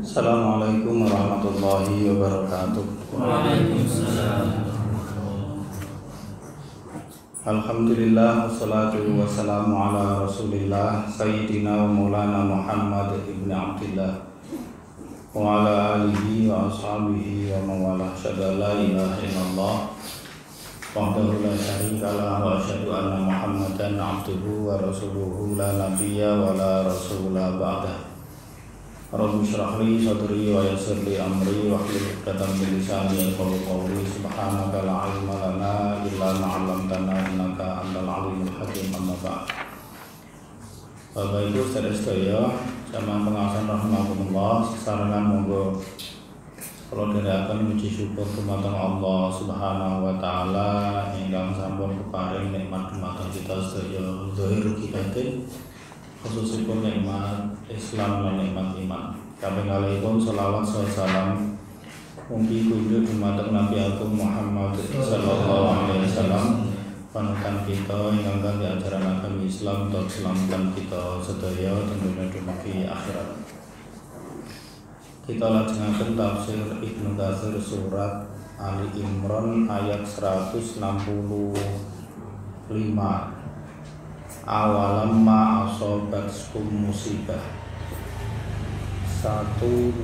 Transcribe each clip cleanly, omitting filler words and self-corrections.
Assalamualaikum warahmatullahi wabarakatuh. Waalaikumsalam. Alhamdulillah wassalatu wassalamu ala Rasulillah Sayyidina wa Maulana Muhammad ibn Abdillah wa ala alihi wa ashabihi wa mawalah. Asyhadu la ilaha illallah wahdahu la syarika lah wa asyhadu anna Muhammadan abduhu wa rasuluhu la nabiyya wa la rasula ba'dah. Rabbi shrah li sadri wa yassir li amri wahlul 'uqdatam min lisani yafqahu qawli. Subhanaka la ilma lana illa ma 'allamtana innaka antal alimul hakim. Amma ba'd. Bapak Ibu sedaya jamaah pengawasan rahimakumullah, sesarengan monggo kula dherekaken puji syukur dumateng Allah Subhanahu wa taala ingkang sampun keparing nikmat dumateng kita sedaya zahir batin, khususipun nikmat Islam lan nikmat iman. Kaping kalihipun selawat salam mugi kunjuk dumateng Nabi Agung Muhammad sallallahu alaihi wasallam, panutan kita ingkang kanthi ajaran agama Islam dan selamatkan kita sedaya tentunya dumugi akhirat. Kita lajengaken tafsir Ibnu Katsir surat Ali Imran ayat 165. Awalam ma asobatkum musibah 165.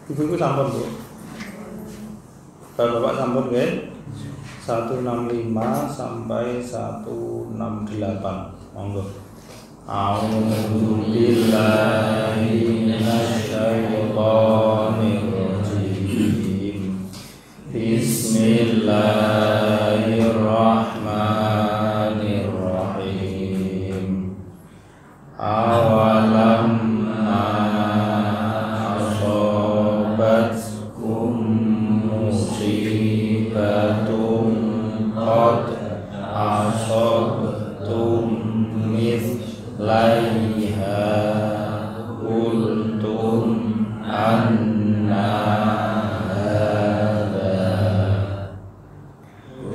Ibu-ibu sampun Bu. Bapak sampun nggih? 165 sampai 168. Monggo. A'udzu billahi minasy syaithanir rajim. Bismillahirrahmanirrahim. Awalam asobatkum musibatun qad asobtum mithlaiha qultum anna hadza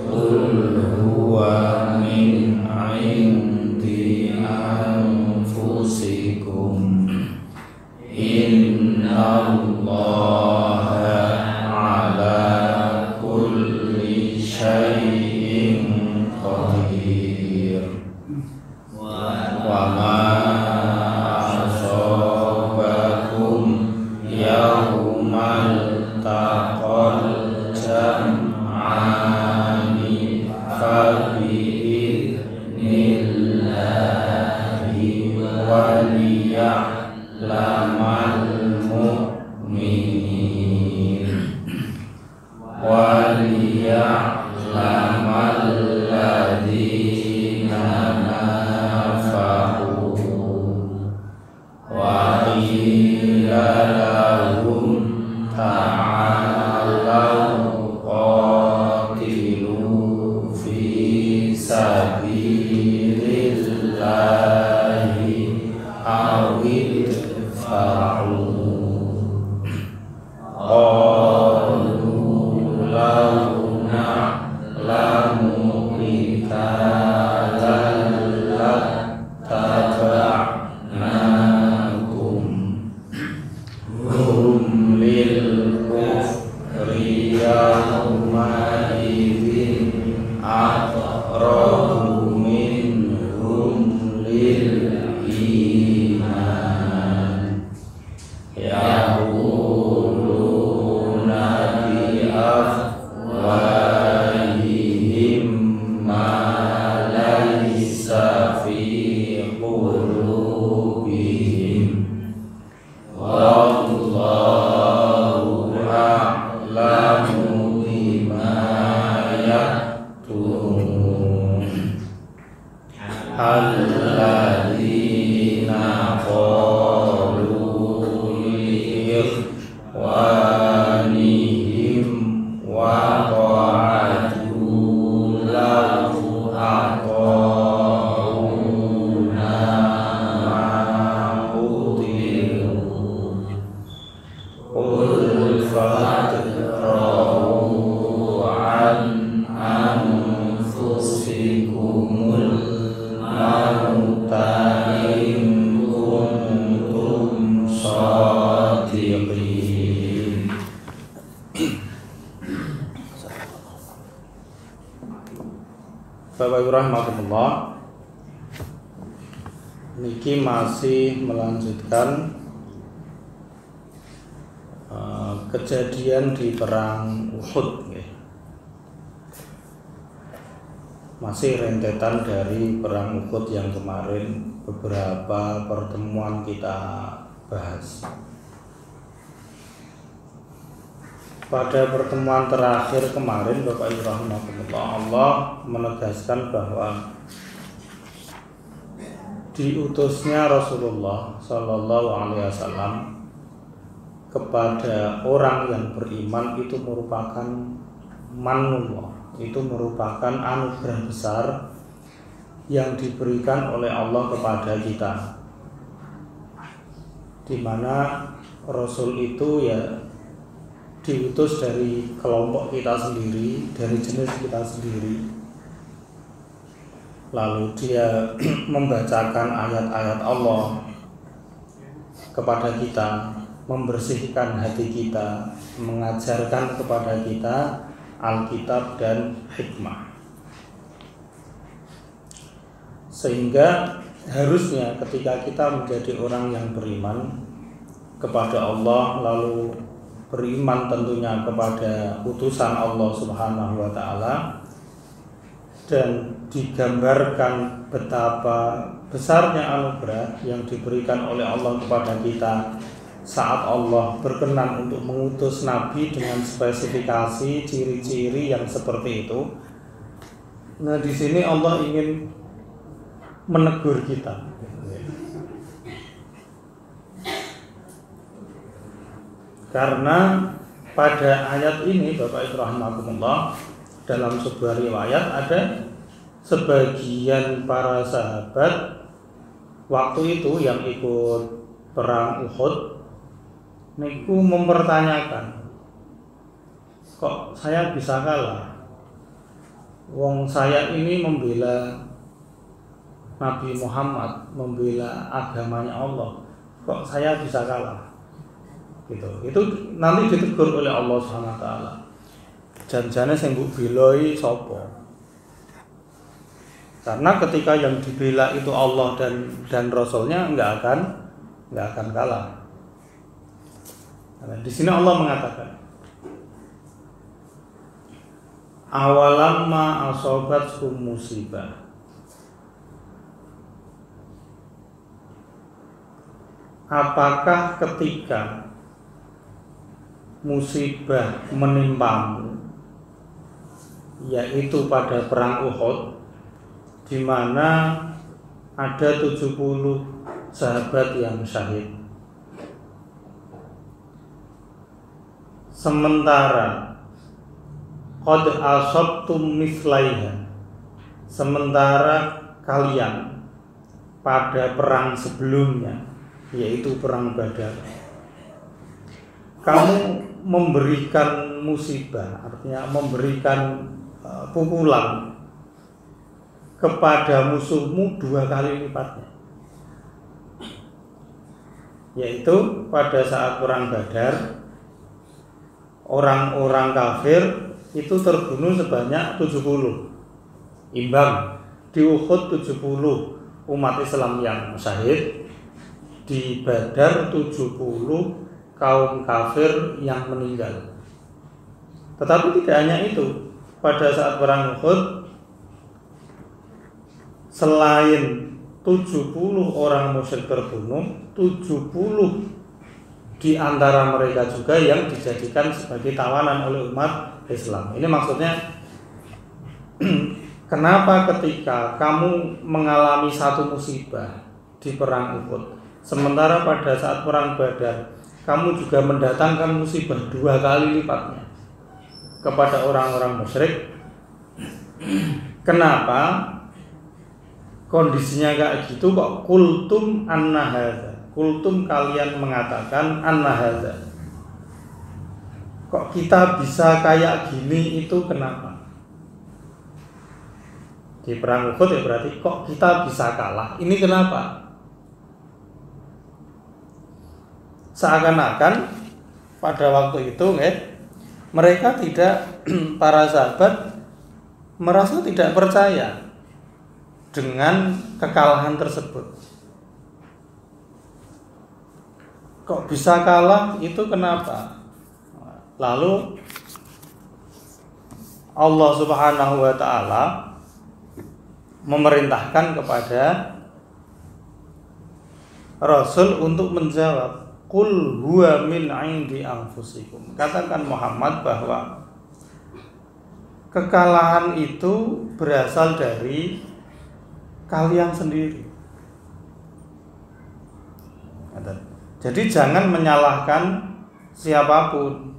qul huwa min 'indi anfusikum innallaha ala kulli syai'in qadir. Wa ma asobakum yaumal taqal jam'ani fa bi'idnillahi waliya'lamal mu'minin waliya'lamal ladzina nafaqu wa qila lahum ta'alau qatilu fi sabilillahi awil Bapak Ibu rahimakumullah, niki masih melanjutkan kejadian di perang Uhud ya. Masih rentetan dari perang Uhud yang kemarin beberapa pertemuan kita bahas. Pada pertemuan terakhir kemarin Bapak Ibu rahimakumullah, Allah menegaskan bahwa diutusnya Rasulullah Shallallahu Alaihi Wasallam kepada orang yang beriman itu merupakan manullah, itu merupakan anugerah besar yang diberikan oleh Allah kepada kita, di mana Rasul itu ya diutus dari kelompok kita sendiri, dari jenis kita sendiri. Lalu dia membacakan ayat-ayat Allah kepada kita, membersihkan hati kita, mengajarkan kepada kita Alkitab dan hikmah. Sehingga harusnya ketika kita menjadi orang yang beriman kepada Allah, lalu beriman tentunya kepada utusan Allah Subhanahu wa Ta'ala, dan digambarkan betapa besarnya anugerah yang diberikan oleh Allah kepada kita saat Allah berkenan untuk mengutus Nabi dengan spesifikasi ciri-ciri yang seperti itu. Nah, di sini Allah ingin menegur kita. Karena pada ayat ini Bapak Ibu rahimakumullah, dalam sebuah riwayat ada sebagian para sahabat waktu itu yang ikut perang Uhud niku mempertanyakan, kok saya bisa kalah? Wong saya ini membela Nabi Muhammad, membela agamanya Allah, kok saya bisa kalah? Gitu. Itu nanti ditegur oleh Allah Subhanahu wa taala. Janjane sing mbok beloi sapa? Karena ketika yang dibela itu Allah dan Rasulnya nggak akan kalah. Nah, di sini Allah mengatakan, awalamma asobatkum musibah. Apakah ketika musibah menimpamu, yaitu pada perang Uhud, di mana ada 70 sahabat yang syahid, sementara qad asabtum mislaiha, sementara kalian pada perang sebelumnya, yaitu perang Badar, kamu memberikan musibah, artinya memberikan pukulan kepada musuhmu 2 kali lipatnya, yaitu pada saat perang Badar orang-orang kafir itu terbunuh sebanyak 70, imbang di Uhud 70 umat Islam yang syahid, di Badar 70 kaum kafir yang meninggal. Tetapi tidak hanya itu, pada saat perang Uhud selain 70 orang musyrik terbunuh, 70 di antara mereka juga yang dijadikan sebagai tawanan oleh umat Islam. Ini maksudnya kenapa ketika kamu mengalami satu musibah di perang Uhud, sementara pada saat perang Badar kamu juga mendatangkan musibah 2 kali lipatnya kepada orang-orang musyrik. Kenapa kondisinya kayak gitu? Kok kultum anna hadza, kultum kalian mengatakan anna hadza, kok kita bisa kayak gini, itu kenapa? Di perang Uhud ya berarti kok kita bisa kalah, ini kenapa? Seakan-akan pada waktu itu mereka tidak, para sahabat merasa tidak percaya dengan kekalahan tersebut. Kok bisa kalah? Itu kenapa? Lalu Allah Subhanahu wa taala memerintahkan kepada Rasul untuk menjawab, qul huwa min 'indi anfusikum. Katakan Muhammad bahwa kekalahan itu berasal dari kalian sendiri. Jadi jangan menyalahkan siapapun.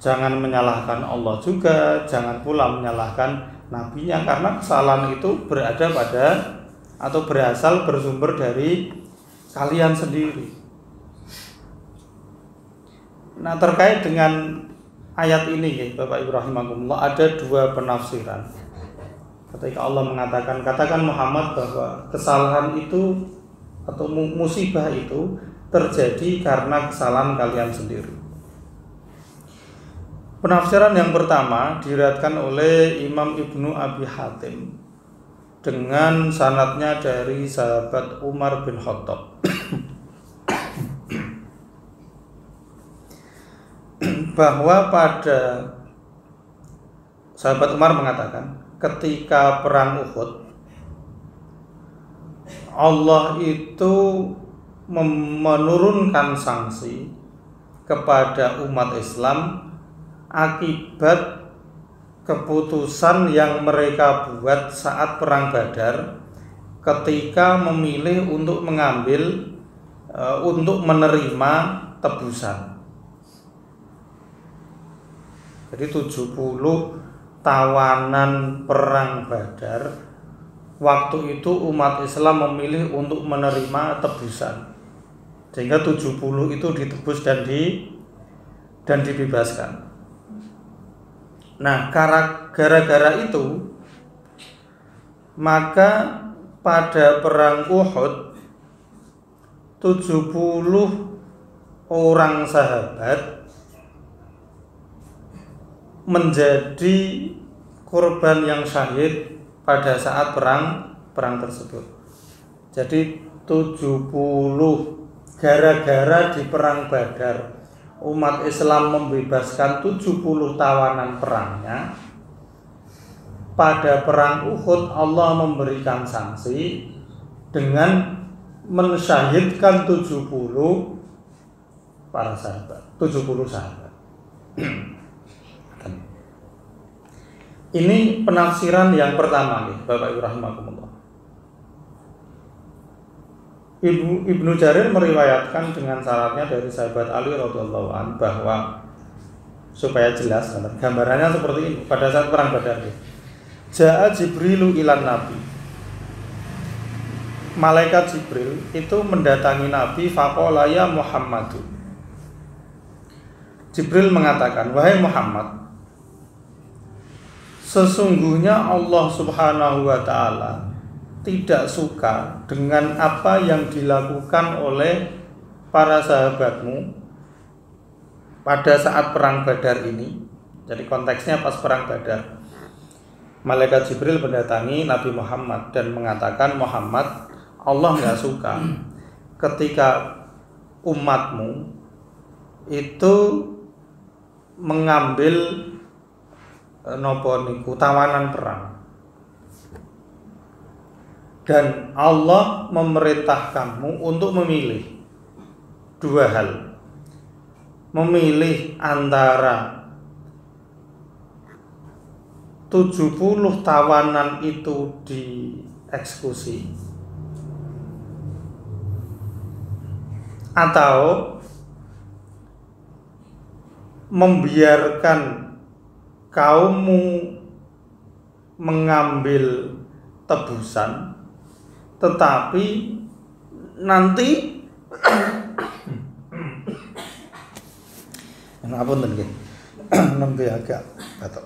Jangan menyalahkan Allah juga, jangan pula menyalahkan nabinya, karena kesalahan itu berada pada atau berasal bersumber dari kalian sendiri. Nah, terkait dengan ayat ini ya, Bapak Ibu rahimakumullah, ada dua penafsiran. Ketika Allah mengatakan, katakan Muhammad bahwa kesalahan itu atau musibah itu terjadi karena kesalahan kalian sendiri. Penafsiran yang pertama diriwayatkan oleh Imam Ibnu Abi Hatim dengan sanadnya dari sahabat Umar bin Khattab. Bahwa pada sahabat Umar mengatakan ketika perang Uhud, Allah itu menurunkan sanksi kepada umat Islam akibat keputusan yang mereka buat saat perang Badar ketika memilih untuk untuk menerima tebusan. Jadi 70 tawanan perang Badar, waktu itu umat Islam memilih untuk menerima tebusan, sehingga 70 itu ditebus dan dibebaskan. Nah, gara-gara itu, maka pada perang Uhud 70 orang sahabat menjadi korban yang syahid pada saat perang tersebut. Jadi 70 gara-gara di perang Badar umat Islam membebaskan 70 tawanan perangnya. Pada perang Uhud Allah memberikan sanksi dengan mensyahidkan 70 para sahabat, 70 sahabat. Ini penafsiran yang pertama nih, Bapak Ibu rahimakumullah. Ibnu Jarir meriwayatkan dengan syaratnya dari sahabat Ali radhiyallahu anhu bahwa supaya jelas gambarannya seperti ini pada saat perang Badar. Ja'a Jibrilu ilan Nabi. Malaikat Jibril itu mendatangi Nabi, faqala ya Muhammadu. Jibril mengatakan, wahai Muhammad, sesungguhnya Allah Subhanahu wa taala tidak suka dengan apa yang dilakukan oleh para sahabatmu pada saat perang Badar ini. Jadi konteksnya pas perang Badar. Malaikat Jibril mendatangi Nabi Muhammad dan mengatakan, Muhammad, Allah nggak suka ketika umatmu itu mengambil tawanan perang. Dan Allah memerintahkanmu untuk memilih dua hal. Memilih antara 70 tawanan itu dieksekusi atau membiarkan kaummu mengambil tebusan, tetapi nanti nanti agak batuk.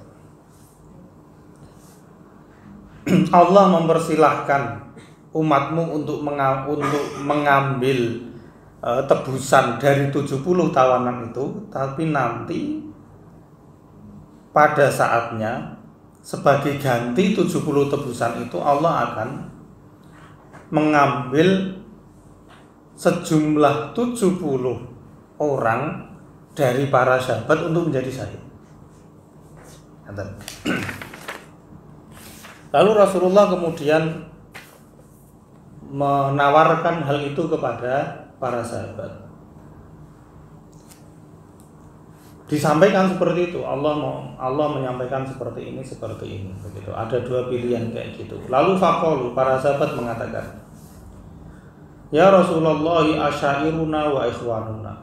Allah mempersilahkan umatmu untuk mengambil tebusan dari 70 tawanan itu, tapi nanti pada saatnya sebagai ganti 70 tebusan itu Allah akan mengambil sejumlah 70 orang dari para sahabat untuk menjadi syahid. Lalu Rasulullah kemudian menawarkan hal itu kepada para sahabat. Disampaikan seperti itu, Allah menyampaikan seperti ini begitu. Ada dua pilihan kayak gitu. Lalu faqalu, para sahabat mengatakan, ya Rasulullah, asyairuna wa ikhwanuna.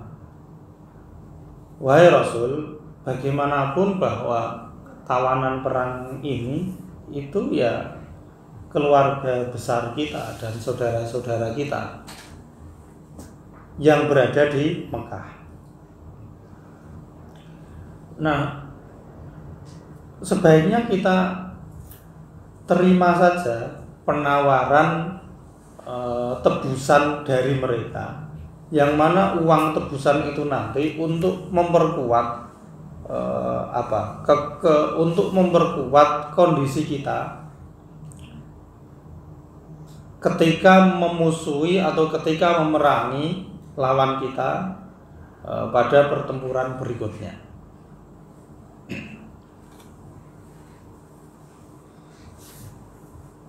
Wahai Rasul, bagaimanapun bahwa tawanan perang ini itu ya keluarga besar kita dan saudara-saudara kita yang berada di Mekah. Nah, sebaiknya kita terima saja penawaran tebusan dari mereka, yang mana uang tebusan itu nanti untuk memperkuat untuk memperkuat kondisi kita ketika memusuhi atau ketika memerangi lawan kita pada pertempuran berikutnya.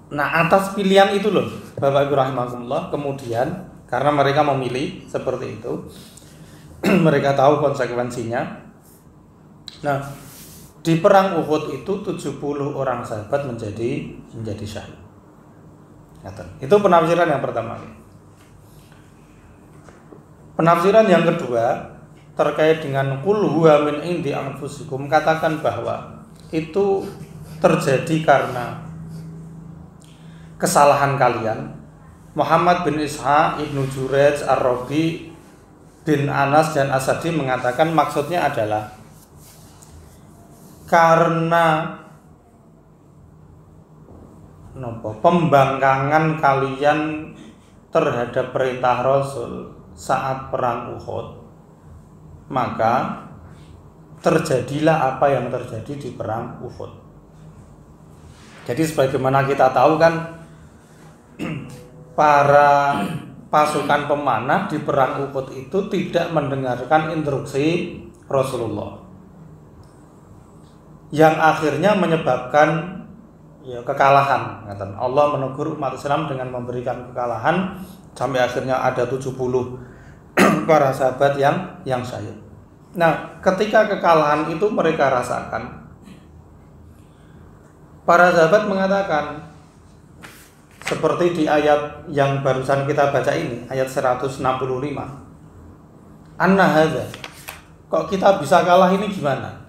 Nah, atas pilihan itu loh Bapak Ibu rahimakumullah, kemudian karena mereka memilih seperti itu, mereka tahu konsekuensinya. Nah, di perang Uhud itu 70 orang sahabat menjadi syahid. Itu penafsiran yang pertama. Penafsiran yang kedua terkait dengan qul huwa min indi anfusikum, katakan bahwa itu terjadi karena kesalahan kalian. Muhammad bin Ishaq, Ibnu Jurayj, Ar-Rabi bin Anas dan Asadi mengatakan maksudnya adalah karena pembangkangan kalian terhadap perintah Rasul saat perang Uhud, maka terjadilah apa yang terjadi di perang Uhud. Jadi sebagaimana kita tahu kan, para pasukan pemanah di perang Uhud itu tidak mendengarkan instruksi Rasulullah, yang akhirnya menyebabkan kekalahan. Allah menegur umat Islam dengan memberikan kekalahan sampai akhirnya ada 70 para sahabat yang syahid. Nah, ketika kekalahan itu mereka rasakan, para sahabat mengatakan seperti di ayat yang barusan kita baca ini, ayat 165. Anna hadza, kok kita bisa kalah ini gimana?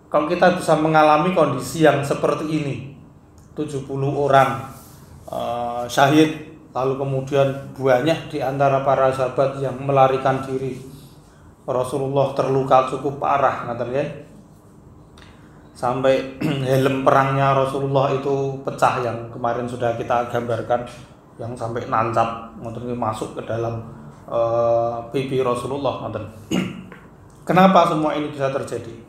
Kalau kita bisa mengalami kondisi yang seperti ini, 70 orang syahid, lalu kemudian banyak di antara para sahabat yang melarikan diri, Rasulullah terluka cukup parah, sampai helm perangnya Rasulullah itu pecah, yang kemarin sudah kita gambarkan, yang sampai nancap masuk ke dalam pipi Rasulullah. Kenapa semua ini bisa terjadi?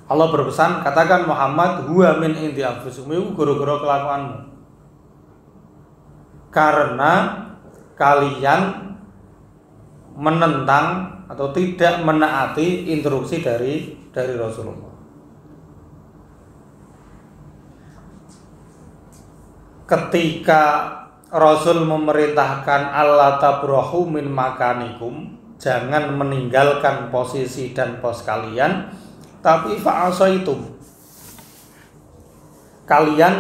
Allah berpesan, katakan Muhammad, huwa min indi anfusikum, itu gara-gara kelakuanmu, karena kalian menentang atau tidak menaati instruksi dari Rasulullah. Ketika Rasul memerintahkan Allah tabrahu min makanikum, jangan meninggalkan posisi dan pos kalian, tapi fa'asaitum, kalian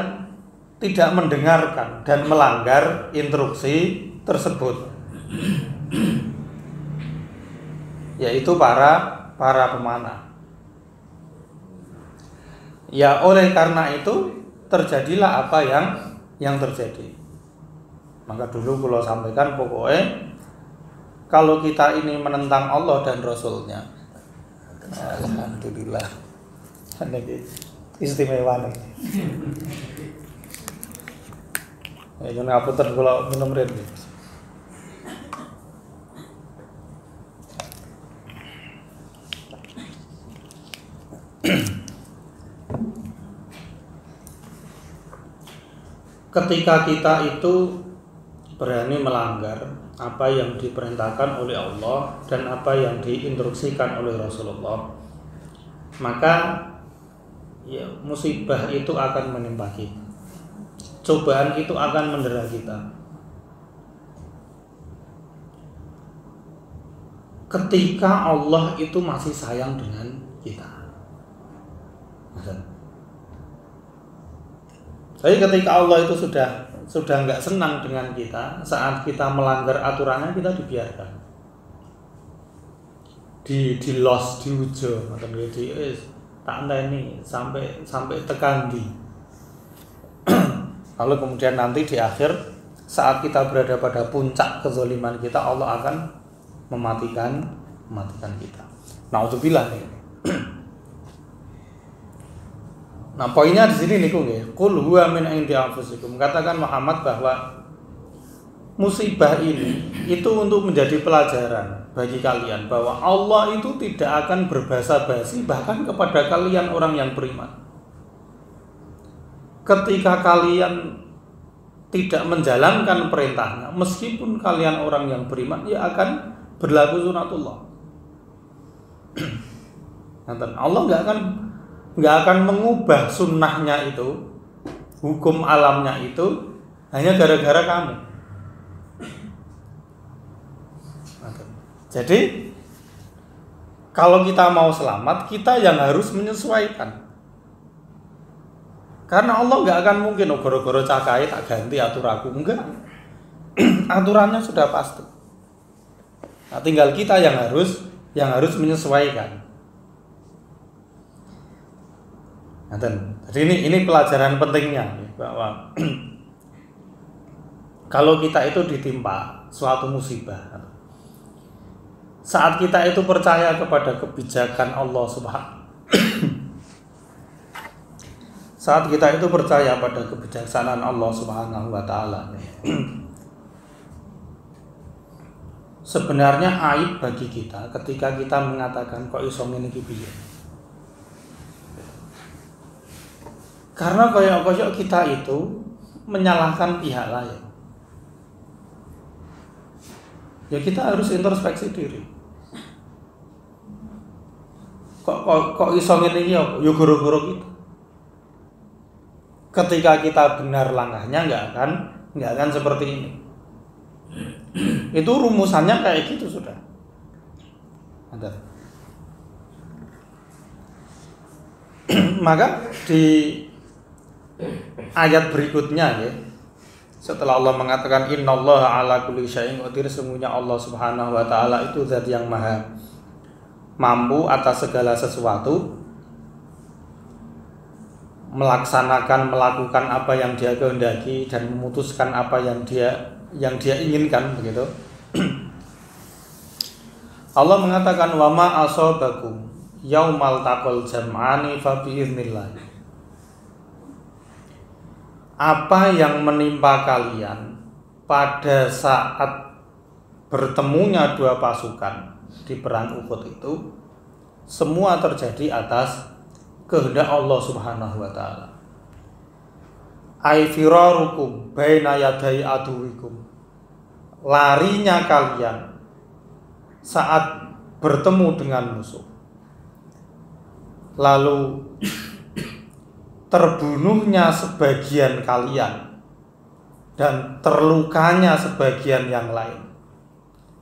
tidak mendengarkan dan melanggar instruksi tersebut, yaitu para pemanah. Ya, oleh karena itu terjadilah apa yang terjadi. Maka dulu kalau sampaikan, pokoknya kalau kita ini menentang Allah dan Rasulnya, alhamdulillah, ini istimewa nih. Jangan ngapunten kalau minum red. ketika kita itu berani melanggar apa yang diperintahkan oleh Allah dan apa yang diinstruksikan oleh Rasulullah, maka ya musibah itu akan menimpa kita, cobaan itu akan mendera kita. Ketika Allah itu masih sayang dengan kita. Tapi ketika Allah itu sudah nggak senang dengan kita, saat kita melanggar aturannya kita dibiarkan, di los, diujo, tak ini sampai tekan di. Lalu kemudian nanti di akhir saat kita berada pada puncak kezaliman kita, Allah akan mematikan kita. Nauzubillah nih. Nah, poinnya di sini niku nggih. Qul huwa min indi anfusikum. Katakan Muhammad bahwa musibah ini itu untuk menjadi pelajaran bagi kalian bahwa Allah itu tidak akan berbasa-basi bahkan kepada kalian orang yang beriman. Ketika kalian tidak menjalankan perintahnya, meskipun kalian orang yang beriman, ya akan berlaku sunatullah. Allah nggak akan mengubah sunnahnya itu, hukum alamnya itu hanya gara-gara kamu. Jadi kalau kita mau selamat, kita yang harus menyesuaikan. Karena Allah nggak akan mungkin goro-goro cakai tak ganti aturanku, enggak. Aturannya sudah pasti. Nah, tinggal kita yang harus menyesuaikan. Nah, jadi ini pelajaran pentingnya bahwa kalau kita itu ditimpa suatu musibah, saat kita itu percaya kepada kebijakan Allah saat kita itu percaya pada kebijaksanaan Allah Subhanahu wa taala, sebenarnya aib bagi kita ketika kita mengatakan kok iso ngene iki piye. Karena koyok kita itu menyalahkan pihak lain. Ya kita harus introspeksi diri. Kok iso ngene iki ya goro-goro kita. Ketika kita benar langkahnya nggak akan seperti ini. Itu rumusannya kayak gitu sudah. Ada. Maka di ayat berikutnya ya, setelah Allah mengatakan innallaha ala kulli syai'in qadir, sesungguhnya Allah Subhanahu wa taala itu zat yang maha mampu atas segala sesuatu, melakukan apa yang Dia kehendaki dan memutuskan apa yang dia inginkan, begitu. Allah mengatakan wa ma asabakum yaumal taqal jam'ani fa bi'iznillah. Apa yang menimpa kalian pada saat bertemunya dua pasukan di perang Uhud itu semua terjadi atas kehendak Allah Subhanahu wa taala. Ai firarukum baina yaday aduwikum. Larinya kalian saat bertemu dengan musuh. Lalu terbunuhnya sebagian kalian dan terlukanya sebagian yang lain.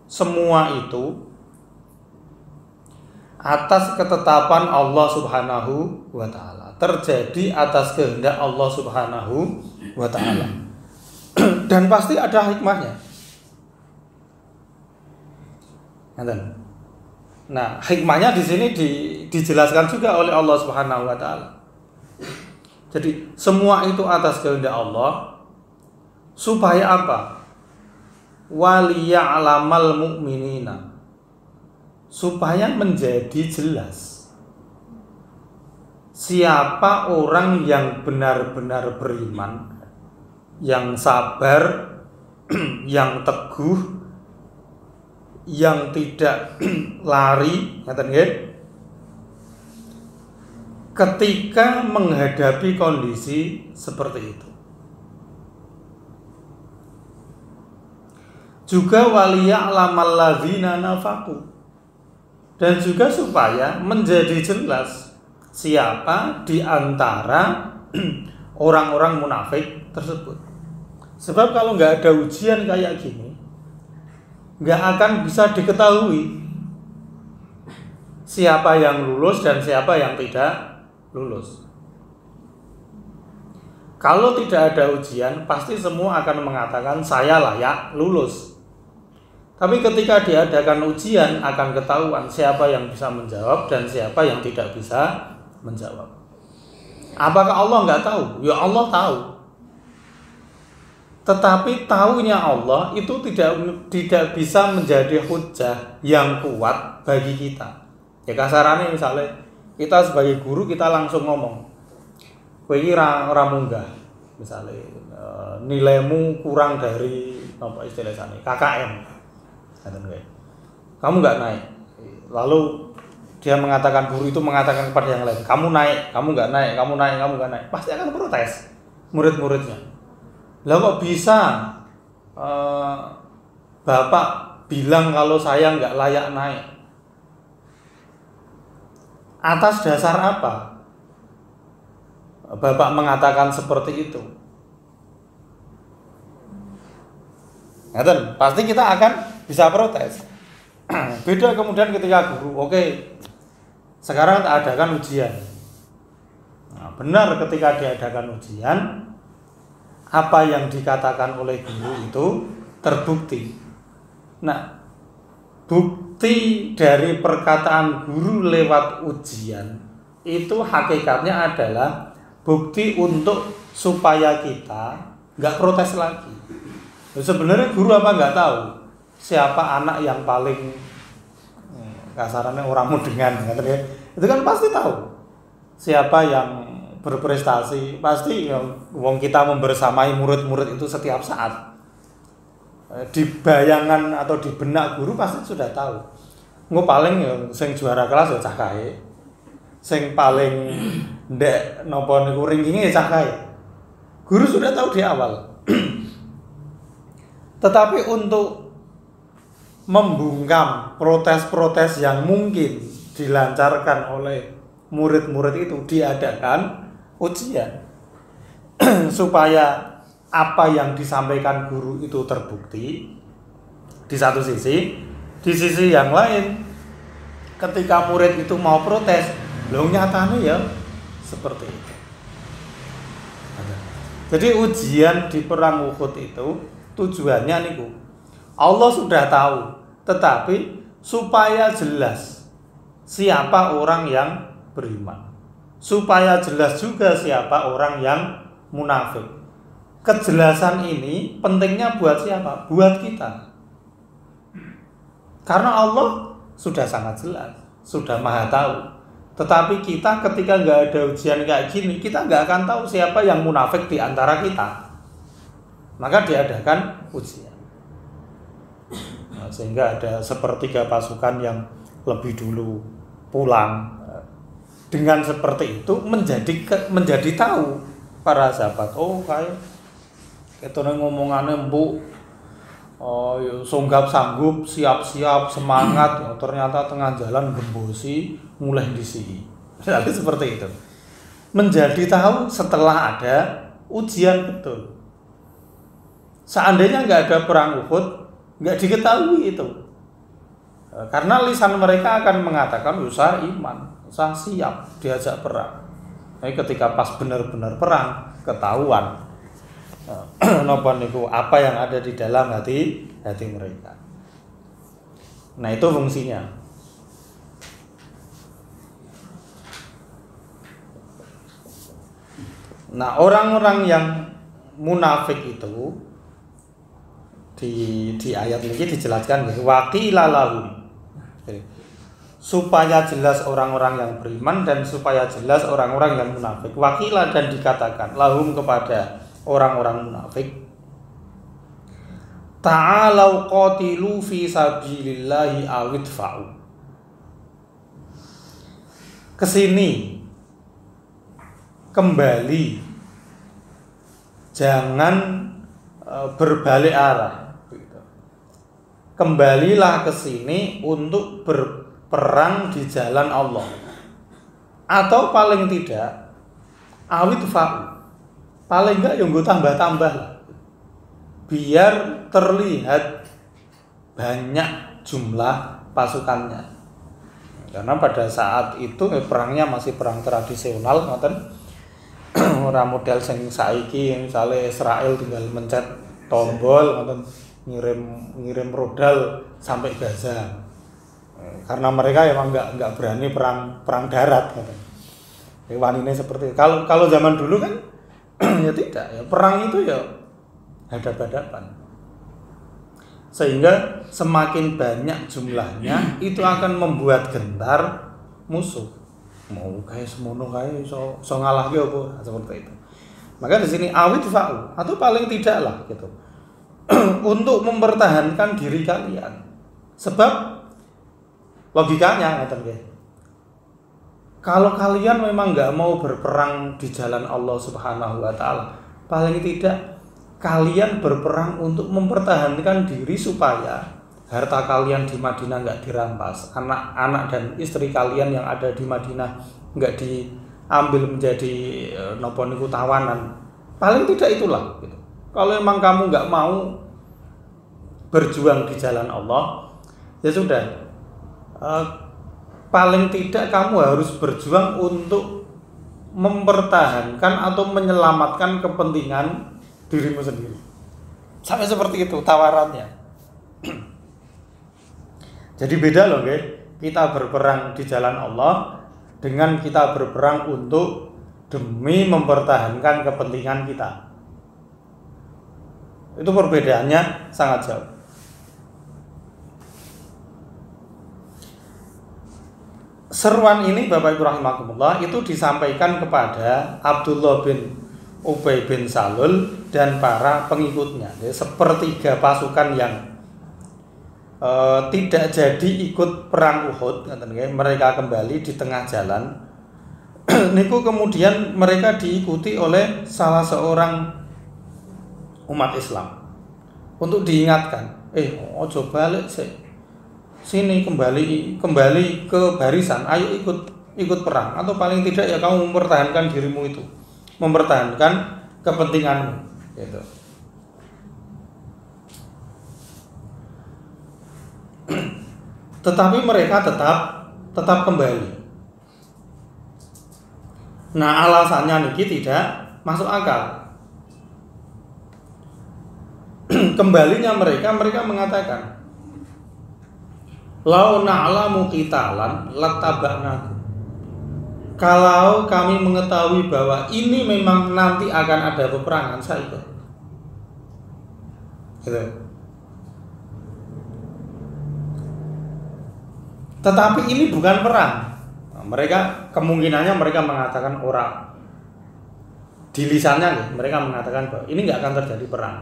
Semua itu atas ketetapan Allah Subhanahu wa taala, terjadi atas kehendak Allah Subhanahu wa taala. Dan pasti ada hikmahnya. Nah, hikmahnya di sini dijelaskan juga oleh Allah Subhanahu wa taala. Jadi semua itu atas kehendak Allah supaya apa? Waliya'lamal mu'minina, supaya menjadi jelas siapa orang yang benar-benar beriman, yang sabar, yang teguh, yang tidak lari, ngaten nggih, ketika menghadapi kondisi seperti itu. juga waliya'lamal ladzina nafaqu, dan juga supaya menjadi jelas siapa di antara orang-orang munafik tersebut. Sebab kalau nggak ada ujian kayak gini, nggak akan bisa diketahui siapa yang lulus dan siapa yang tidak lulus. Kalau tidak ada ujian, pasti semua akan mengatakan saya layak lulus. Tapi ketika diadakan ujian, akan ketahuan siapa yang bisa menjawab dan siapa yang tidak bisa menjawab. Apakah Allah nggak tahu? Ya Allah tahu. Tetapi tahunya Allah itu tidak bisa menjadi hujah yang kuat bagi kita. Ya kasarannya misalnya kita sebagai guru kita langsung ngomong, kowe iki ora munggah. Misalnya nilaimu kurang dari apa istilahnya KKM. Kamu nggak naik. Lalu dia mengatakan, guru itu mengatakan kepada yang lain, kamu naik, kamu nggak naik, kamu naik, kamu nggak naik. Pasti akan protes murid-muridnya. Lah kok bisa Bapak bilang kalau saya nggak layak naik? Atas dasar apa Bapak mengatakan seperti itu? Pasti kita akan bisa protes. Beda kemudian ketika guru, oke, sekarang kita adakan ujian. Nah, benar ketika diadakan ujian, apa yang dikatakan oleh guru itu terbukti. Nah, bukti dari perkataan guru lewat ujian itu hakikatnya adalah bukti untuk supaya kita nggak protes lagi. Sebenarnya guru apa nggak tahu siapa anak yang paling kasarannya orang mudengan, itu kan pasti tahu siapa yang berprestasi. Pasti wong kita membersamai murid-murid itu setiap saat. Di bayangan atau di benak guru pasti sudah tahu. Engko paling sing juara kelas ya cah kae. Sing paling ndek napa niku rankinge cah kae. Guru sudah tahu di awal. Tetapi untuk membungkam protes-protes yang mungkin dilancarkan oleh murid-murid itu, diadakan ujian supaya apa yang disampaikan guru itu terbukti di satu sisi. Di sisi yang lain, ketika murid itu mau protes, loh nyatanya ya seperti itu. Jadi ujian di perang Uhud itu tujuannya niku Allah sudah tahu, tetapi supaya jelas siapa orang yang beriman, supaya jelas juga siapa orang yang munafik. Kejelasan ini pentingnya buat siapa? Buat kita. Karena Allah sudah sangat jelas, sudah maha tahu. Tetapi kita ketika nggak ada ujian kayak gini, kita nggak akan tahu siapa yang munafik di antara kita. Maka diadakan ujian. Nah, sehingga ada sepertiga pasukan yang lebih dulu pulang. Dengan seperti itu menjadi tahu para sahabat, oh kayak ketone ngomongane empuk, oh songgap sanggup, siap-siap, semangat, ternyata tengah jalan gembosi, mulai disini. Jadi seperti itu. Menjadi tahu setelah ada ujian betul. Seandainya nggak ada perang Uhud, nggak diketahui itu. Karena lisan mereka akan mengatakan, saya iman, saya siap diajak perang. Tapi ketika pas benar-benar perang, ketahuan apa yang ada di dalam hati mereka. Nah itu fungsinya. Nah orang-orang yang munafik itu di ayat ini dijelaskan waqila lahum, supaya jelas orang-orang yang beriman dan supaya jelas orang-orang yang munafik. Waqila, dan dikatakan lahum kepada orang-orang munafik, ta'alau qatilu fi sabilillahi awidfa'u, kesini, kembali, jangan berbalik arah. kembalilah ke sini untuk berperang di jalan Allah. Atau paling tidak awit fa'u, paling enggak yang gue tambah-tambah lah, biar terlihat banyak jumlah pasukannya. Karena pada saat itu perangnya masih perang tradisional, ngoten. Ora model sing saiki misalnya Israel tinggal mencet tombol ngoten, ngirim rudal sampai Gaza. Karena mereka emang enggak berani perang darat ngoten. Wanine seperti itu. Kalau zaman dulu kan ya tidak, ya perang itu ya hadap-hadapan. Sehingga semakin banyak jumlahnya itu akan membuat gentar musuh. Mau kayak semono kayak so ngalah ge apa seperti itu. Maka di sini awit fa'u atau paling tidak lah gitu. Untuk mempertahankan diri kalian. Sebab logikanya ngoten nggih. Kalau kalian memang nggak mau berperang di jalan Allah Subhanahu wa taala, paling tidak kalian berperang untuk mempertahankan diri supaya harta kalian di Madinah nggak dirampas, anak-anak dan istri kalian yang ada di Madinah nggak diambil menjadi nopo niku tawanan. Paling tidak itulah gitu. Kalau memang kamu nggak mau berjuang di jalan Allah, ya sudah. Paling tidak kamu harus berjuang untuk mempertahankan atau menyelamatkan kepentingan dirimu sendiri. Sampai seperti itu tawarannya. Jadi beda loh guys, kita berperang di jalan Allah dengan kita berperang untuk demi mempertahankan kepentingan kita. Itu perbedaannya sangat jauh. Seruan ini Bapak Ibu rahimakumullah itu disampaikan kepada Abdullah bin Ubay bin Salul dan para pengikutnya. Jadi, sepertiga pasukan yang tidak jadi ikut perang Uhud, mereka kembali di tengah jalan. Niku kemudian mereka diikuti oleh salah seorang umat Islam untuk diingatkan, ojo balik sini kembali ke barisan, ayo ikut perang, atau paling tidak ya kamu mempertahankan dirimu itu, mempertahankan kepentinganmu gitu. Tetapi mereka tetap kembali. Nah, alasannya niki tidak masuk akal. Kembalinya mereka mengatakan, lau na'lamu qitalan lattaba'nakum. Kalau kami mengetahui bahwa ini memang nanti akan ada peperangan, saya ikut. Gitu. Tetapi ini bukan perang. Mereka kemungkinannya mereka mengatakan orang. Di lisannya mereka mengatakan bahwa ini nggak akan terjadi perang.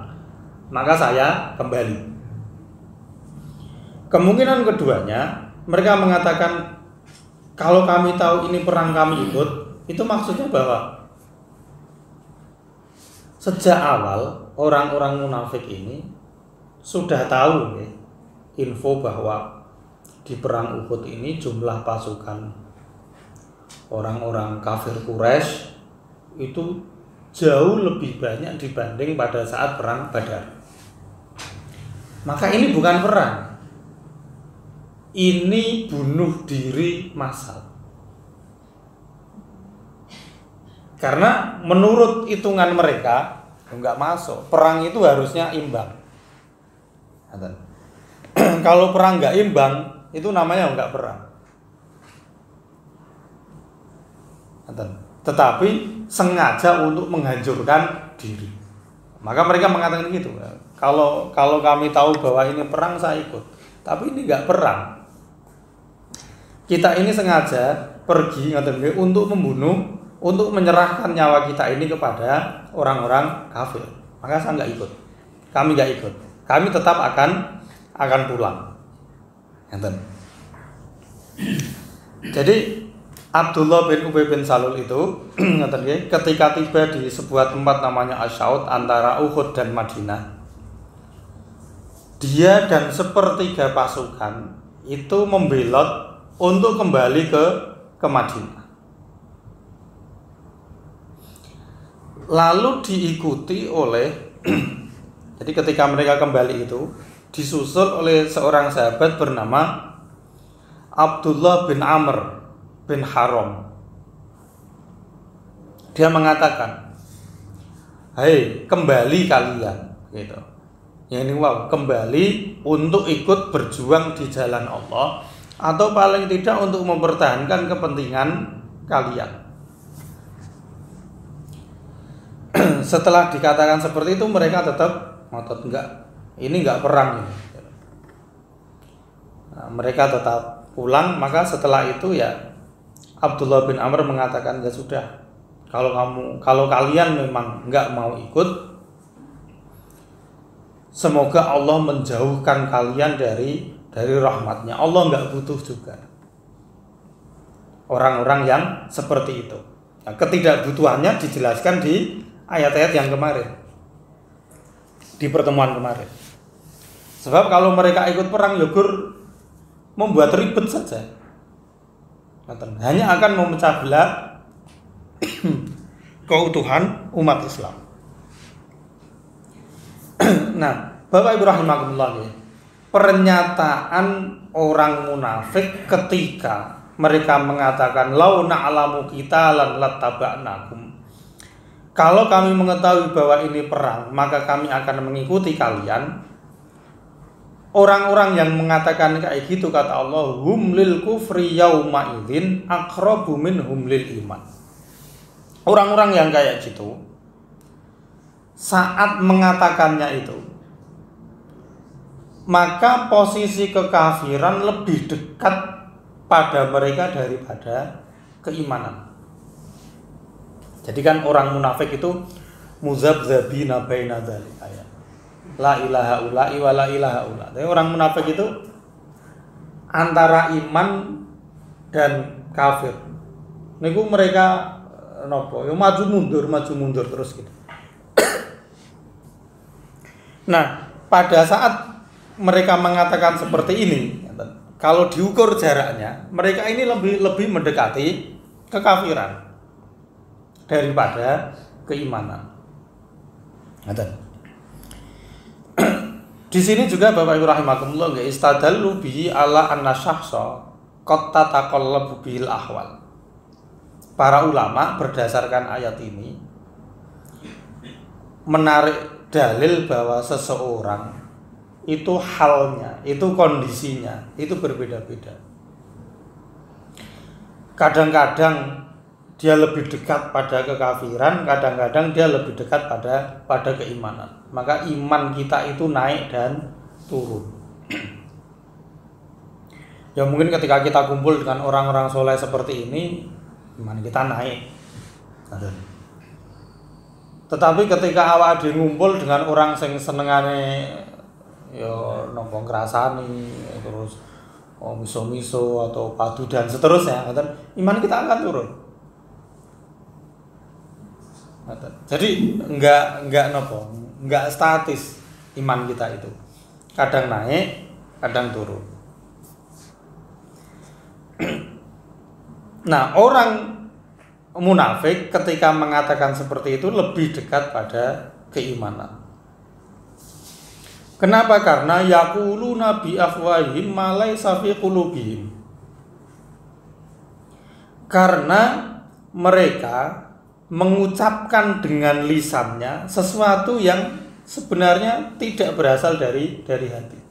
Maka saya kembali. Kemungkinan keduanya, mereka mengatakan kalau kami tahu ini perang kami ikut. Itu maksudnya bahwa sejak awal orang-orang munafik ini sudah tahu info bahwa di perang Uhud ini jumlah pasukan orang-orang kafir Quraisy itu jauh lebih banyak dibanding pada saat perang Badar. Maka ini bukan perang. Ini bunuh diri massal. Karena menurut hitungan mereka enggak masuk. Perang itu harusnya imbang. Kalau perang enggak imbang, itu namanya enggak perang. Tetapi sengaja untuk menghancurkan diri. Maka mereka mengatakan gitu. Kalau kami tahu bahwa ini perang, saya ikut. Tapi ini enggak perang. Kita ini sengaja pergi untuk membunuh, untuk menyerahkan nyawa kita ini kepada orang-orang kafir. Maka saya enggak ikut. Kami enggak ikut. Kami tetap akan pulang. Jadi Abdullah bin Ubay bin Salul itu ketika tiba di sebuah tempat namanya Asyaud antara Uhud dan Madinah, dia dan sepertiga pasukan itu membelot untuk kembali ke Madinah. Lalu diikuti oleh jadi ketika mereka kembali itu disusul oleh seorang sahabat bernama Abdullah bin Amr bin Haram. Dia mengatakan, "Hei, kembali kalian," gitu. Ya ini kembali untuk ikut berjuang di jalan Allah, atau paling tidak untuk mempertahankan kepentingan kalian. Setelah dikatakan seperti itu, mereka tetap ngotot, enggak perang ini. Nah, mereka tetap pulang. Maka setelah itu ya Abdullah bin Amr mengatakan, ya sudah, kalau kalian memang enggak mau ikut, semoga Allah menjauhkan kalian dari rahmatnya. Allah enggak butuh juga orang-orang yang seperti itu. Nah, ketidakbutuhannya dijelaskan di ayat-ayat yang kemarin, di pertemuan kemarin. Sebab kalau mereka ikut perang, yogur membuat ribet saja, hanya akan memecah belah keutuhan umat Islam. Nah, Bapak Ibu rahimakumullah, pernyataan orang munafik ketika mereka mengatakan lau na'lamu qitalan lattaba'nakum, kalau kami mengetahui bahwa ini perang, maka kami akan mengikuti kalian. Orang-orang yang mengatakan kayak gitu, kata Allah, hum lil kufri yauma idzin aqrabu minhum lil iman. Orang-orang yang kayak gitu saat mengatakannya itu, maka posisi kekafiran lebih dekat pada mereka daripada keimanan. Jadi kan orang munafik itu muzabzabina baina dzalika, ya. La ilaha ula'i wa la ilaha ula. Jadi orang munafik itu antara iman dan kafir. Niku mereka nopo, ya maju mundur terus gitu. Nah, pada saat mereka mengatakan seperti ini, kalau diukur jaraknya, mereka ini lebih mendekati kekafiran daripada keimanan. Di sini juga Bapak Ibu rahimakumullah, istadallu bihi ala anna syakhsa qad tataqallabu bihil ahwal. Para ulama berdasarkan ayat ini menarik dalil bahwa seseorang itu halnya, itu kondisinya, itu berbeda-beda. Kadang-kadang dia lebih dekat pada kekafiran, kadang-kadang dia lebih dekat pada keimanan. Maka iman kita itu naik dan turun. Ya mungkin ketika kita kumpul dengan orang-orang soleh seperti ini, iman kita naik. Tetapi ketika awak ade ngumpul dengan orang sing senengane ya nopo ngrasani, terus miso-miso atau padu dan seterusnya, iman kita akan turun. Jadi enggak statis iman kita itu, kadang naik, kadang turun. Nah, orang munafik ketika mengatakan seperti itu lebih dekat pada keimanan. Kenapa? Karena yaquluna bi afwahihim ma laysa fi qulubihim. Karena mereka mengucapkan dengan lisannya sesuatu yang sebenarnya tidak berasal dari hati.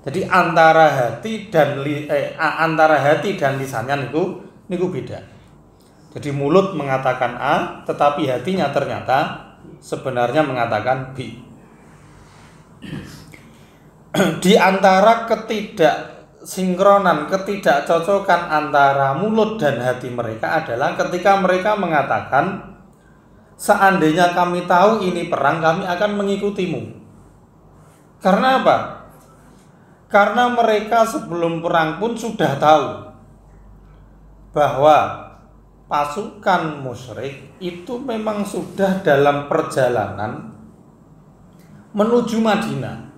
Jadi antara hati dan lisannya niku beda. Jadi mulut mengatakan A, tetapi hatinya ternyata sebenarnya mengatakan B. Di antara ketidaksinkronan, ketidakcocokan antara mulut dan hati mereka adalah ketika mereka mengatakan, seandainya kami tahu ini perang, kami akan mengikutimu. Karena apa? Karena mereka sebelum perang pun sudah tahu bahwa pasukan musyrik itu memang sudah dalam perjalanan menuju Madinah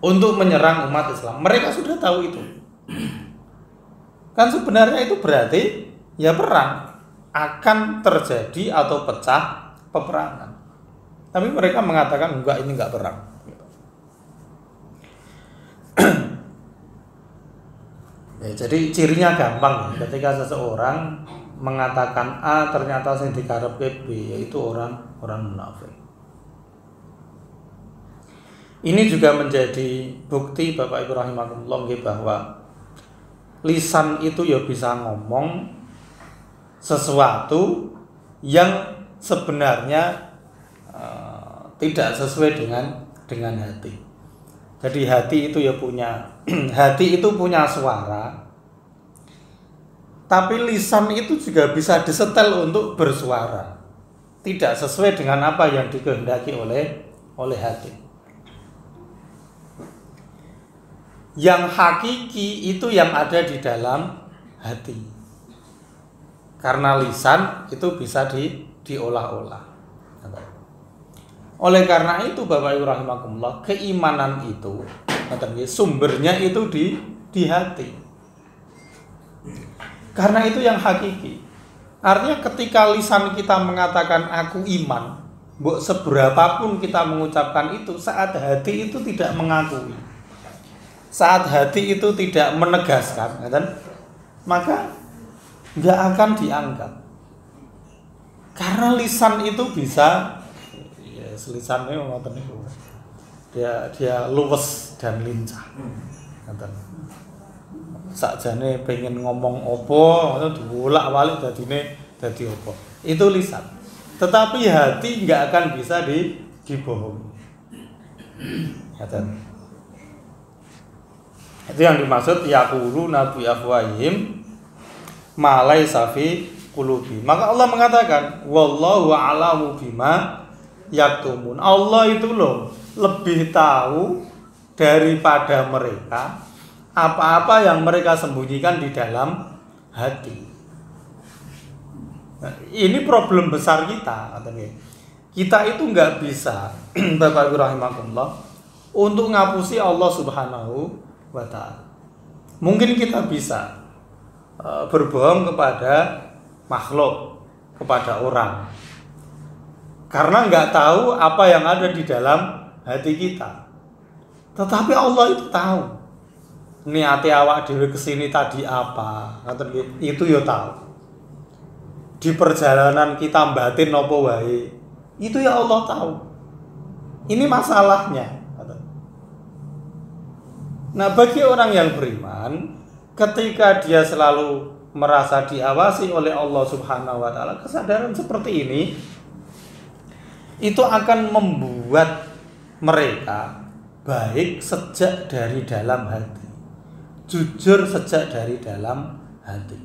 untuk menyerang umat Islam. Mereka sudah tahu itu. Kan sebenarnya itu berarti ya perang akan terjadi atau pecah peperangan. Tapi mereka mengatakan enggak, ini enggak perang. Ya, jadi cirinya gampang ketika seseorang mengatakan A ternyata yang dikarepke B, yaitu orang munafik. Ini juga menjadi bukti Bapak Ibu rahimakumullah bahwa lisan itu ya bisa ngomong sesuatu yang sebenarnya tidak sesuai dengan hati. Jadi hati itu ya punya hati itu punya suara. Tapi lisan itu juga bisa disetel untuk bersuara. Tidak sesuai dengan apa yang dikehendaki oleh hati. Yang hakiki itu yang ada di dalam hati. Karena lisan itu bisa diolah-olah. Oleh karena itu Bapak Ibu rahimakumullah, keimanan itu sumbernya itu di hati. Karena itu yang hakiki. Artinya ketika lisan kita mengatakan aku iman, seberapapun kita mengucapkan itu, saat hati itu tidak mengakui, saat hati itu tidak menegaskan, maka nggak akan dianggap. Karena lisan itu bisa, ya lisannya ngoten niku. Dia luwes dan lincah. Ngoten. Sakjane pengen ngomong apa, ngono diwolak-walik dadi apa. Itu lisan. Tetapi hati nggak akan bisa dibohongi. Ngoten. Itu yang dimaksud yaqulu nabi afwahim ma laisa fi qulubi. Maka Allah mengatakan wallahu a'lamu bima yaktumun. Allah itu loh lebih tahu daripada mereka apa-apa yang mereka sembunyikan di dalam hati. Nah, ini problem besar kita. Kita itu nggak bisa Bapak Ibu rahimakumullah untuk ngapusi Allah Subhanahu wa ta'ala. Mungkin kita bisa berbohong kepada makhluk, kepada orang, karena nggak tahu apa yang ada di dalam hati kita. Tetapi Allah itu tahu niati awak dhewe kesini tadi apa, itu ya tahu. Di perjalanan kita batin apa wae, itu ya Allah tahu. Ini masalahnya. Nah, bagi orang yang beriman, ketika dia selalu merasa diawasi oleh Allah Subhanahu wa ta'ala, kesadaran seperti ini itu akan membuat mereka baik sejak dari dalam hati, jujur sejak dari dalam hati.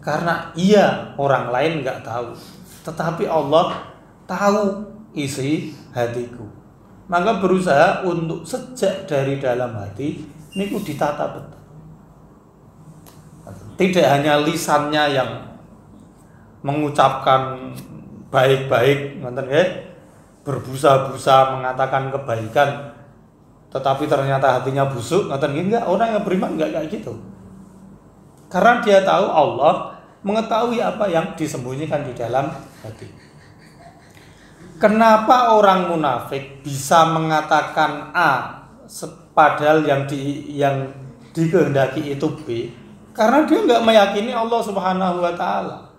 Karena orang lain nggak tahu, tetapi Allah tahu isi hatiku. Maka berusaha untuk sejak dari dalam hati niku ditata betul. Tidak hanya lisannya yang mengucapkan baik-baik, berbusa-busa mengatakan kebaikan, tetapi ternyata hatinya busuk, enggak. Orang yang beriman enggak kayak gitu. Karena dia tahu Allah mengetahui apa yang disembunyikan di dalam hati. Kenapa orang munafik bisa mengatakan A padahal yang dikehendaki itu B? Karena dia nggak meyakini Allah Subhanahu wa ta'ala.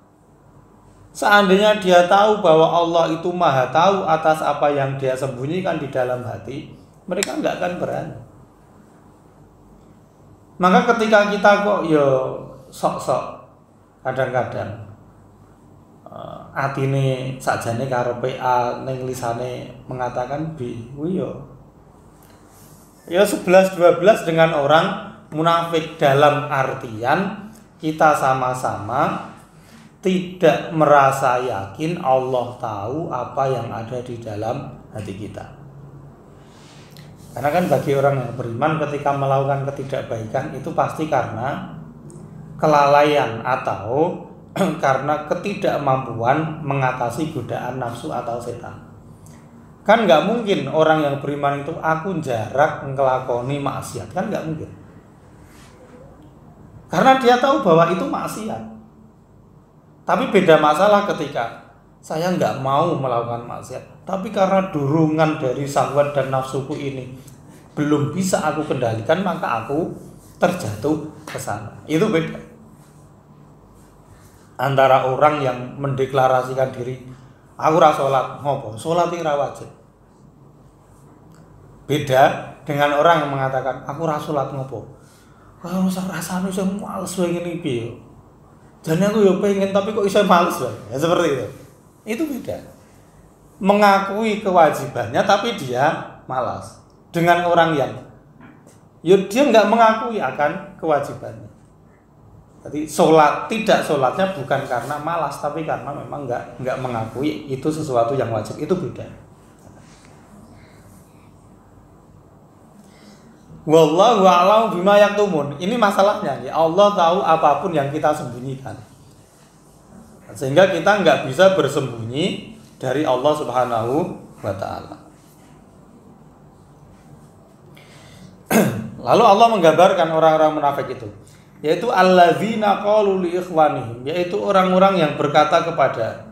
Seandainya dia tahu bahwa Allah itu maha tahu atas apa yang dia sembunyikan di dalam hati, mereka nggak akan berani. Maka ketika kita kok sok-sok kadang-kadang atine sakjane karepe A ning lisane mengatakan B, kuwi ya 11-12 dengan orang munafik, dalam artian kita sama-sama tidak merasa yakin Allah tahu apa yang ada di dalam hati kita. Karena kan bagi orang yang beriman ketika melakukan ketidakbaikan itu pasti karena kelalaian atau karena ketidakmampuan mengatasi godaan nafsu atau setan. Kan nggak mungkin orang yang beriman itu aku jarak ngelakoni maksiat, kan nggak mungkin. Karena dia tahu bahwa itu maksiat. Tapi beda masalah ketika saya nggak mau melakukan maksiat, tapi karena dorongan dari syahwat dan nafsuku ini belum bisa aku kendalikan, maka aku terjatuh ke sana. Itu beda. Antara orang yang mendeklarasikan diri, aku ra salat, ngopo? Salat iki ra wajib. Beda dengan orang yang mengatakan aku ra salat ngopo. Kalau rasane iso males wae ngene piye. Jane aku yo pengen tapi kok iso males wae. Ya seperti itu. Itu beda. Mengakui kewajibannya tapi dia malas. Dengan orang yang dia nggak mengakui akan kewajibannya. Jadi tidak sholatnya bukan karena malas tapi karena memang nggak mengakui itu sesuatu yang wajib. Itu beda. Wallahu a'lam bima yaktumun. Ini masalahnya, ya Allah tahu apapun yang kita sembunyikan. Sehingga kita nggak bisa bersembunyi dari Allah Subhanahu wa ta'ala. Lalu Allah menggambarkan orang-orang munafik itu, yaitu alladzina qalu li ikhwanihim, yaitu orang-orang yang berkata kepada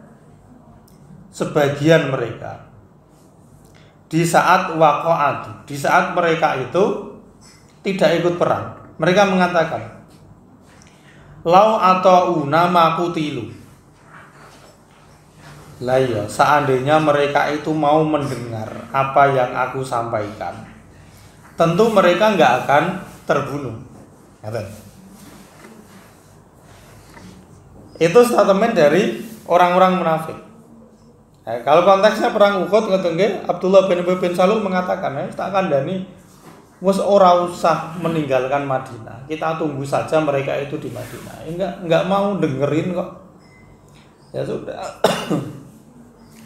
sebagian mereka di saat waqa'at, di saat mereka itu tidak ikut perang. Mereka mengatakan, lau ata'una ma qutilu. Lah ya, seandainya mereka itu mau mendengar apa yang aku sampaikan, tentu mereka nggak akan terbunuh. Itu statement dari orang-orang munafik. Nah, kalau konteksnya perang Uhud, Abdullah bin Ubay bin Salul mengatakan, tak kandhani wes ora usah meninggalkan Madinah. Kita tunggu saja mereka itu di Madinah. Enggak mau dengerin kok. Ya sudah.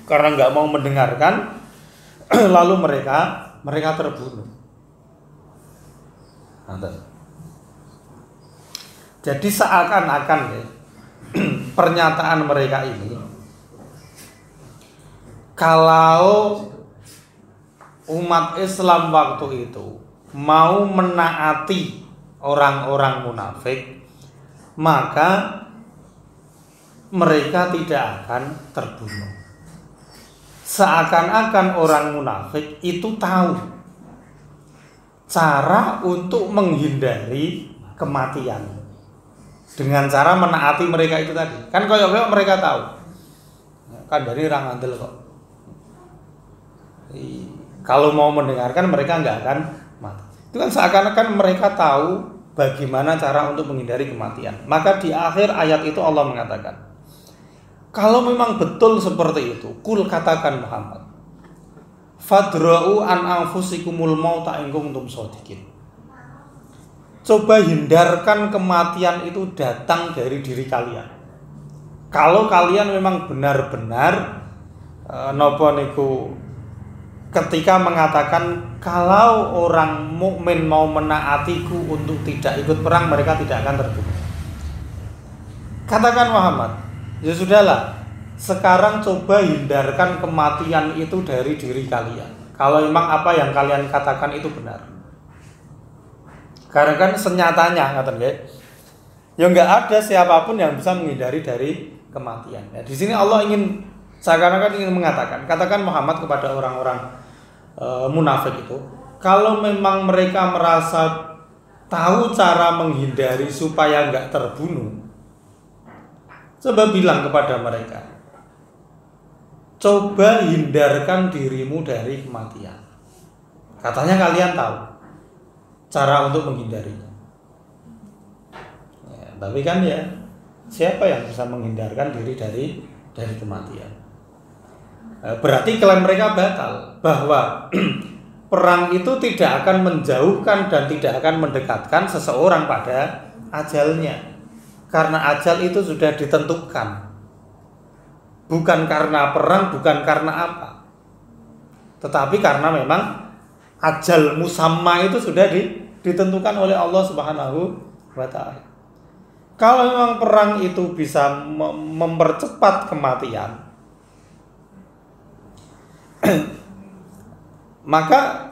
Karena enggak mau mendengarkan, lalu mereka terbunuh. Jadi seakan-akan ya, pernyataan mereka ini, kalau umat Islam waktu itu mau menaati orang-orang munafik, maka mereka tidak akan terbunuh. Seakan-akan orang munafik itu tahu cara untuk menghindari kematian dengan cara menaati mereka itu tadi. Kan koyok-koyok mereka tahu. Kan dari orang ngandel kok. Kalau mau mendengarkan mereka nggak akan mati. Itu kan seakan-akan mereka tahu bagaimana cara untuk menghindari kematian. Maka di akhir ayat itu Allah mengatakan, kalau memang betul seperti itu, kul katakan Muhammad, fadra'u an anfusikumul mauta in kuntum shadiqin. Coba hindarkan kematian itu datang dari diri kalian. Kalau kalian memang benar-benar napa niku ketika mengatakan kalau orang mukmin mau menaatiku untuk tidak ikut perang, mereka tidak akan terbunuh. Katakan Muhammad, ya sudahlah, sekarang coba hindarkan kematian itu dari diri kalian. Kalau memang apa yang kalian katakan itu benar. Karena kan senyatanya ngaten nggih. Ya enggak ada siapapun yang bisa menghindari dari kematian. Ya, di sini Allah ingin seakan-akan ingin mengatakan, katakan Muhammad kepada orang-orang munafik itu, kalau memang mereka merasa tahu cara menghindari supaya enggak terbunuh, coba bilang kepada mereka, coba hindarkan dirimu dari kematian. Katanya kalian tahu cara untuk menghindarinya. Ya, tapi kan ya, siapa yang bisa menghindarkan diri dari kematian? Berarti klaim mereka batal, bahwa perang itu tidak akan menjauhkan dan tidak akan mendekatkan seseorang pada ajalnya. Karena ajal itu sudah ditentukan. Bukan karena perang, bukan karena apa. Tetapi karena memang ajal musamma itu sudah ditentukan oleh Allah Subhanahu wa ta'ala. Kalau memang perang itu bisa mempercepat kematian, maka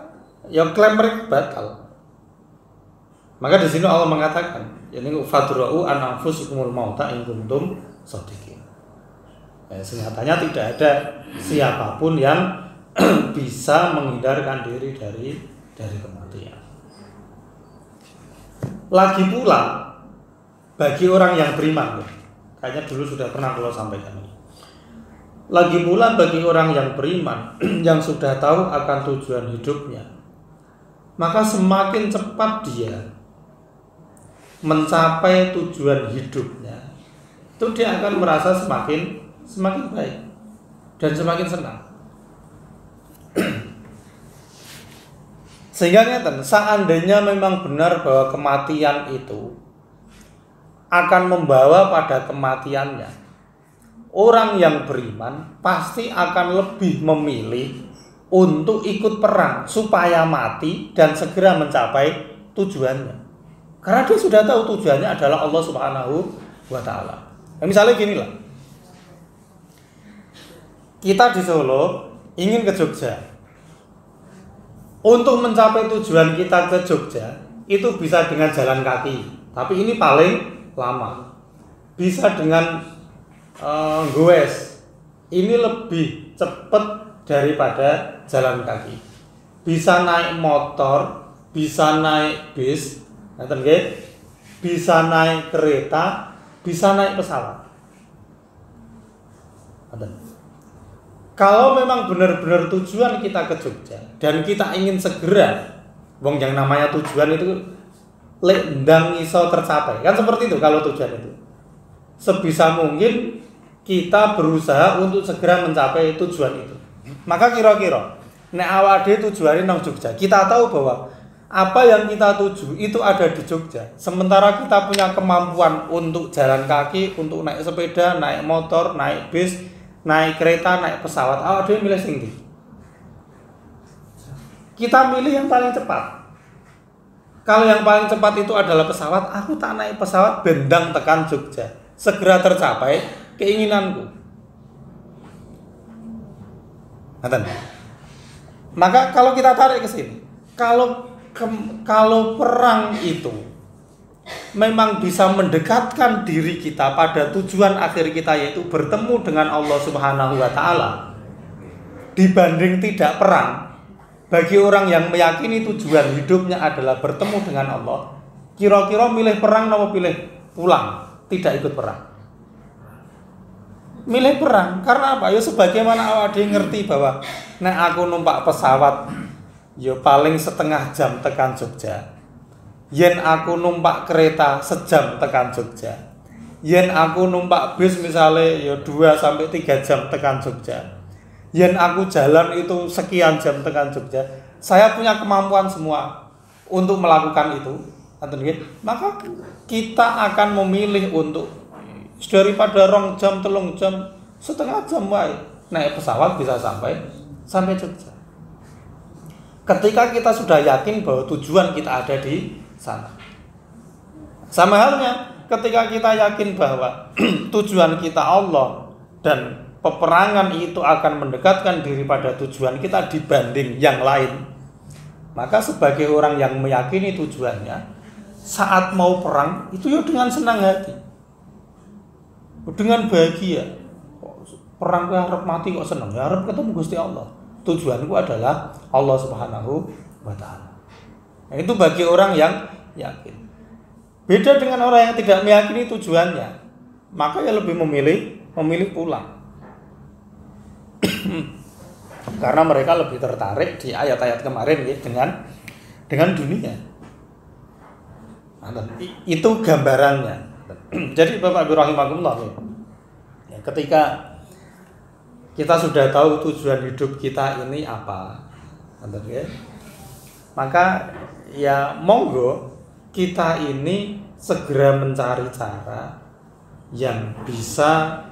ya klaim mereka batal. Maka di sini Allah mengatakan, ini fadra'u an anfusikumul mauta in kuntum shadiqin. Senyatanya tidak ada siapapun yang bisa menghindarkan diri dari kematian. Lagi pula bagi orang yang beriman, kayaknya dulu sudah pernah kalau sampaikan ini. Lagi pula bagi orang yang beriman yang sudah tahu akan tujuan hidupnya, maka semakin cepat dia mencapai tujuan hidupnya, itu dia akan merasa semakin baik dan semakin senang. Sehingga ngeten, seandainya memang benar bahwa kematian itu akan membawa pada kematiannya, orang yang beriman pasti akan lebih memilih untuk ikut perang supaya mati dan segera mencapai tujuannya. Karena dia sudah tahu tujuannya adalah Allah Subhanahu wa Ta'ala. Misalnya gini lah, kita di Solo ingin ke Jogja. Untuk mencapai tujuan kita ke Jogja itu bisa dengan jalan kaki, tapi ini paling lama. Bisa dengan goes, ini lebih cepat daripada jalan kaki. Bisa naik motor, bisa naik bis, bisa naik kereta, bisa naik pesawat. Kalau memang benar-benar tujuan kita ke Jogja dan kita ingin segera, wong yang namanya tujuan itu lek ndang iso tercapai. Kan seperti itu kalau tujuan itu. Sebisa mungkin kita berusaha untuk segera mencapai tujuan itu. Maka kira-kira nek awake tujuane nang Jogja, kita tahu bahwa apa yang kita tuju itu ada di Jogja. Sementara kita punya kemampuan untuk jalan kaki, untuk naik sepeda, naik motor, naik bis, naik kereta, naik pesawat, awak dhewe milih sing ndi? Kita milih yang paling cepat. Kalau yang paling cepat itu adalah pesawat, aku tak naik pesawat bendang tekan Jogja, segera tercapai keinginanku. Ngaten. Maka kalau kita tarik ke sini, kalau perang itu memang bisa mendekatkan diri kita pada tujuan akhir kita, yaitu bertemu dengan Allah Subhanahu wa Ta'ala, dibanding tidak perang, bagi orang yang meyakini tujuan hidupnya adalah bertemu dengan Allah, kira-kira milih perang atau pilih pulang, tidak ikut perang? Milih perang. Karena apa? Ya sebagaimana awak ngerti bahwa nek aku numpak pesawat ya paling setengah jam tekan Jogja. Yen aku numpak kereta sejam tekan Jogja. Yen aku numpak bis misalnya ya 2-3 jam tekan Jogja. Yen aku jalan itu sekian jam tekan Jogja. Saya punya kemampuan semua untuk melakukan itu. Maka kita akan memilih untuk daripada 2 jam, 3 jam, setengah jam wae naik pesawat bisa sampai Jogja. Ketika kita sudah yakin bahwa tujuan kita ada di sana. Sama halnya ketika kita yakin bahwa tujuan kita Allah dan peperangan itu akan mendekatkan diri pada tujuan kita dibanding yang lain, maka sebagai orang yang meyakini tujuannya, saat mau perang itu ya dengan senang hati, dengan bahagia. Perang gue harap mati kok senang, ya harap ketemu Gusti Allah. Tujuanku adalah Allah Subhanahu wa Ta'ala. Nah, itu bagi orang yang yakin. Beda dengan orang yang tidak meyakini tujuannya, maka ya lebih memilih pulang. Karena mereka lebih tertarik di ayat-ayat kemarin ya, dengan dunia. Nah, itu gambarannya. Jadi Bapak Ibu rahimakumullah ya, ketika kita sudah tahu tujuan hidup kita ini apa, maka ya monggo kita ini segera mencari cara yang bisa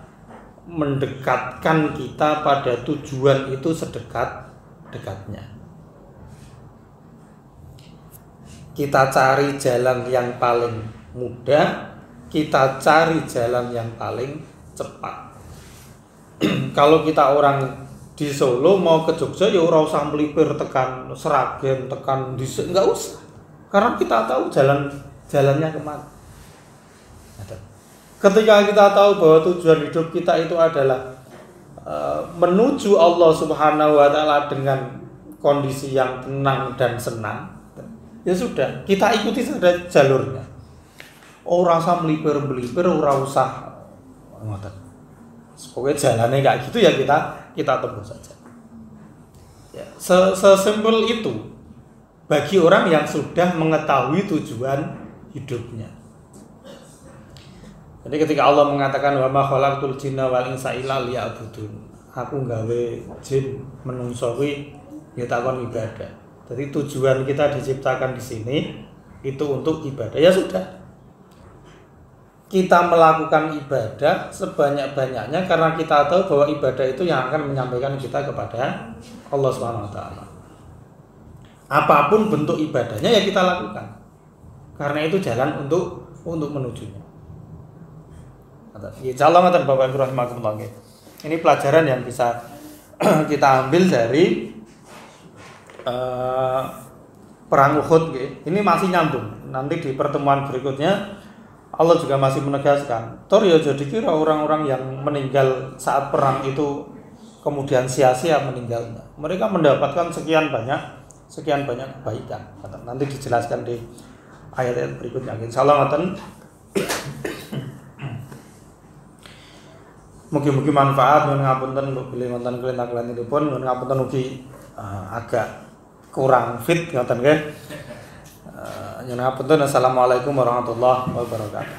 mendekatkan kita pada tujuan itu sedekat-dekatnya. Kita cari jalan yang paling mudah, kita cari jalan yang paling cepat. Kalau kita orang di Solo mau ke Jogja ya ora usah melipir tekan Sragen, tekan dhisik, enggak usah. Karena kita tahu jalannya kemana. Ketika kita tahu bahwa tujuan hidup kita itu adalah menuju Allah Subhanahu wa taala dengan kondisi yang tenang dan senang, ya sudah, kita ikuti saja jalurnya. Ora usah melipir-melipir, ora usah ngoten. Pokoknya jalannya kayak gitu ya kita tempuh saja. Ya, sesimpel itu bagi orang yang sudah mengetahui tujuan hidupnya. Jadi ketika Allah mengatakan wa ma khalaqtul jinna wal insa illa liya'budun. Aku nggawe jin menungso kuwi ya takon ibadah. Jadi tujuan kita diciptakan di sini itu untuk ibadah. Ya sudah. Kita melakukan ibadah sebanyak-banyaknya karena kita tahu bahwa ibadah itu yang akan menyampaikan kita kepada Allah Subhanahu wa taala. Apapun bentuk ibadahnya ya kita lakukan. Karena itu jalan untuk menujunya. Insyaallah ngoten Bapak Ibu rahimakumullah. Ini pelajaran yang bisa kita ambil dari perang Uhud. Ini masih nyambung. Nanti di pertemuan berikutnya Allah juga masih menegaskan. Tor ya jadi kira orang-orang yang meninggal saat perang itu kemudian sia-sia meninggalnya. Mereka mendapatkan sekian banyak kebaikan. Nanti dijelaskan di ayat-ayat berikutnya. Insyaallah ngoten. Mugi-mugi manfaat, nyuwun ngapunten bilih wonten kelintak-kelintikipun, nyuwun ngapunten ugi agak kurang fit ngoten nggih. Nyuwun ngapunten. Assalamualaikum warahmatullahi wabarakatuh.